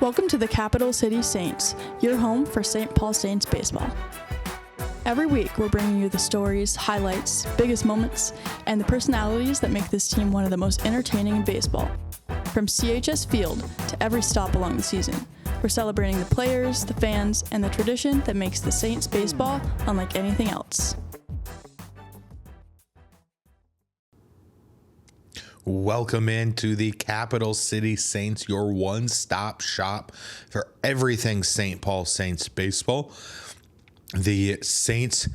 Welcome to the Capital City Saints, your home for St. Paul Saints baseball. Every week, we're bringing you the stories, highlights, biggest moments, and the personalities that make this team one of the most entertaining in baseball. From CHS Field to every stop along the season, we're celebrating the players, the fans, and the tradition that makes the Saints baseball unlike anything else. Welcome into the Capital City Saints, your one-stop shop for everything St. Paul Saints baseball. The Saints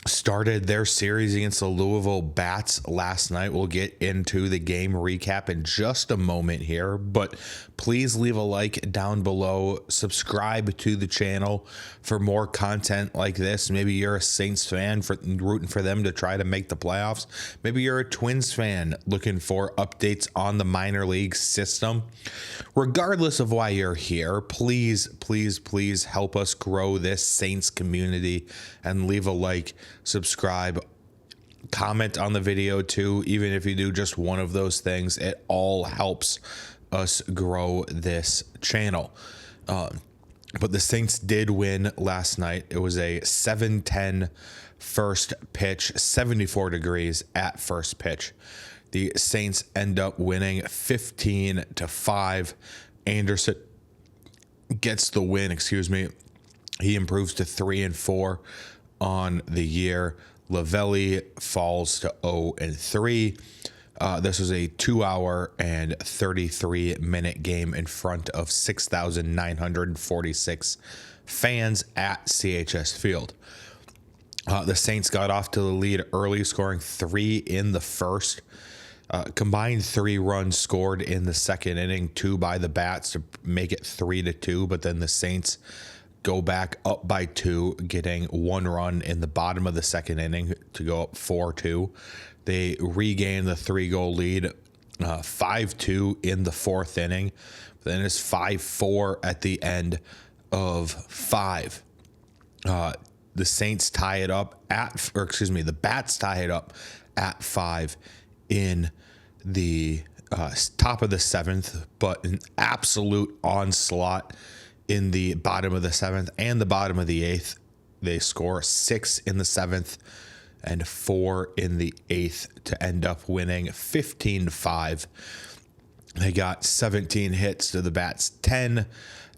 started their series against the Louisville Bats last night. We'll get into the game recap in just a moment here, but please leave a like down below. Subscribe to the channel for more content like this. Maybe you're a Saints fan rooting for them to try to make the playoffs. Maybe you're a Twins fan looking for updates on the minor league system. Regardless of why you're here, please help us grow this Saints community and leave a like, subscribe, comment on the video too. Even if you do just one of those things, it all helps us grow this channel. But the Saints did win last night. It was a 7-10 first pitch, 74 degrees at first pitch. The Saints end up winning 15-5. Anderson gets the win, He improves to 3-4 on the year. Lavelli falls to 0-3. This was a 2-hour and 33-minute game in front of 6,946 fans at CHS Field. The Saints got off to the lead early, scoring 3 in the first. Combined 3 runs scored in the second inning, 2 by the Bats to make it 3-2, but then the Saints go back up by 2, getting 1 run in the bottom of the second inning to go up 4-2. They regain the 3-goal lead, 5-2 in the fourth inning. Then it's 5-4 at the end of 5. The Saints tie it up the Bats tie it up at 5 in the top of the 7th, but an absolute onslaught in the bottom of the 7th and the bottom of the 8th. They score 6 in the 7th and 4 in the 8th to end up winning 15-5. They got 17 hits to the Bats 10,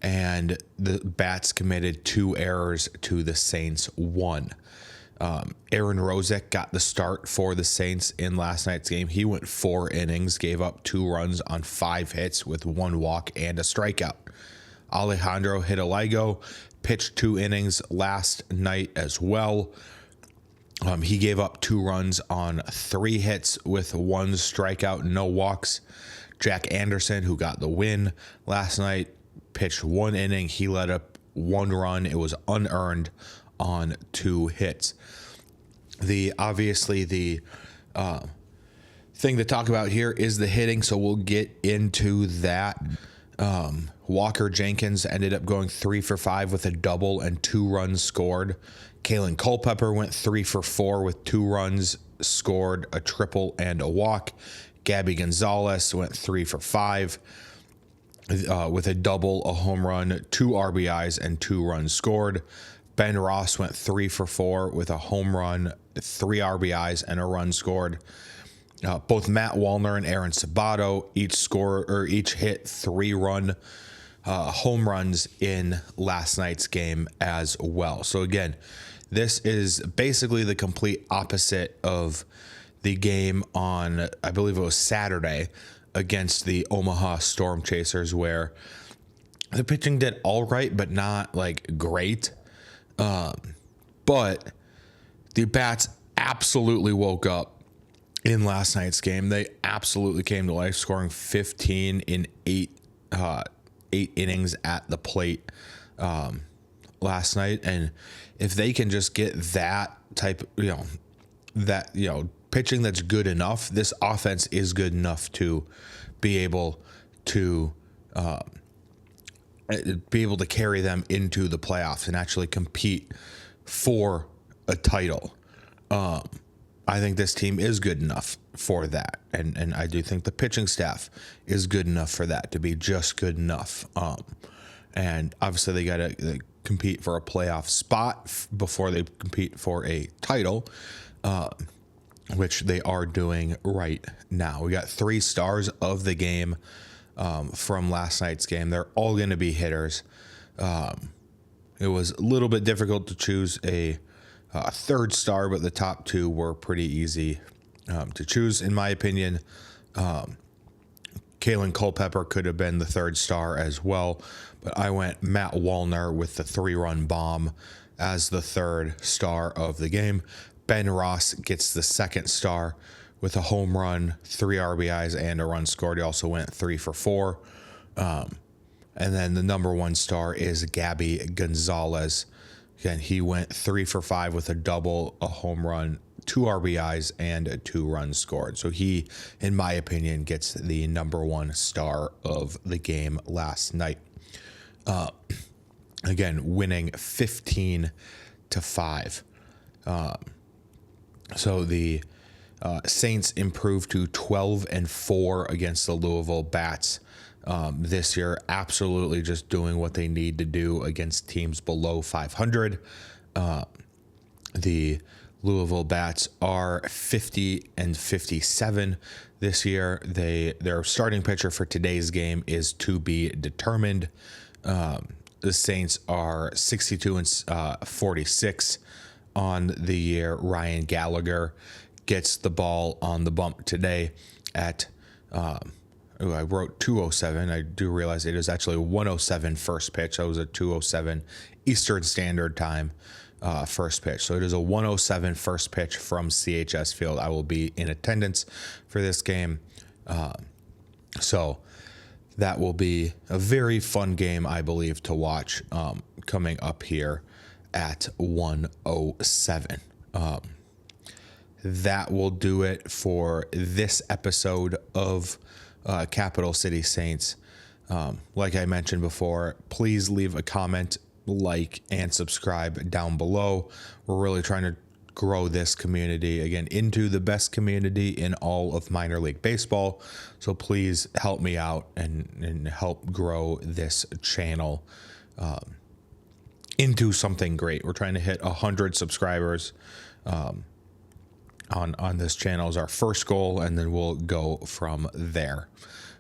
and the Bats committed 2 errors to the Saints 1. Aaron Rozek got the start for the Saints in last night's game. He went 4 innings, gave up 2 runs on 5 hits with 1 walk and a strikeout. Alejandro Hidalgo pitched 2 innings last night as well. He gave up 2 runs on 3 hits with 1 strikeout, no walks. Jack Anderson, who got the win last night, pitched 1 inning. He let up 1 run. It was unearned on 2 hits. The thing to talk about here is the hitting, so we'll get into that. Walker Jenkins ended up going 3 for 5 with a double and 2 runs scored. Kaelen Culpepper went 3 for 4 with 2 runs scored, a triple and a walk. Gabi Gonzalez went 3 for 5 with a double, a home run, 2 RBIs, and 2 runs scored. Ben Ross went 3 for 4 with a home run, 3 RBIs, and a run scored. Both Matt Wallner and Aaron Sabato each hit 3-run home runs in last night's game as well. So again, this is basically the complete opposite of the game on, I believe it was Saturday, against the Omaha Storm Chasers, where the pitching did all right, but not like great. But the Bats absolutely woke up in last night's game. They absolutely came to life, scoring 15 in 8 innings at the plate last night. And if they can just get that type, pitching that's good enough, this offense is good enough to be able to carry them into the playoffs and actually compete for a title. I think this team is good enough for that. And I do think the pitching staff is good enough for that, to be just good enough. And obviously they got to compete for a playoff spot before they compete for a title, which they are doing right now. We got 3 stars of the game from last night's game. They're all going to be hitters. It was a little bit difficult to choose a third star, but the top 2 were pretty easy to choose, in my opinion. Kaelen Culpepper could have been the third star as well, but I went Matt Wallner with the 3-run bomb as the third star of the game. Ben Ross gets the second star with a home run, 3 RBIs, and a run scored. He also went 3 for 4. And then the number 1 star is Gabi Gonzalez. Again, he went 3 for 5 with a double, a home run, 2 RBIs, and 2 runs scored. So he, in my opinion, gets the number 1 star of the game last night. Again, winning 15-5. So the Saints improved to 12-4 against the Louisville Bats this year. Absolutely just doing what they need to do against teams below 500. The Louisville Bats are 50-57 this year. Their starting pitcher for today's game is to be determined. The Saints are 62-46 on the year. Ryan Gallagher gets the ball on the bump today at I wrote 2:07. I do realize it is actually 1:07 first pitch. That was a 2:07 Eastern Standard Time first pitch. So it is a 1:07 first pitch from CHS Field. I will be in attendance for this game. So that will be a very fun game, I believe, to watch coming up here at 1:07. That will do it for this episode of Capital City Saints. Like I mentioned before, please leave a comment, like, and subscribe down below. We're really trying to grow this community again into the best community in all of minor league baseball. So please help me out and help grow this channel into something great. We're trying to hit 100 subscribers on this channel is our first goal, and then we'll go from there.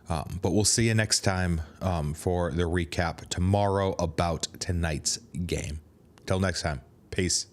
But we'll see you next time for the recap tomorrow about tonight's game. Till next time, peace.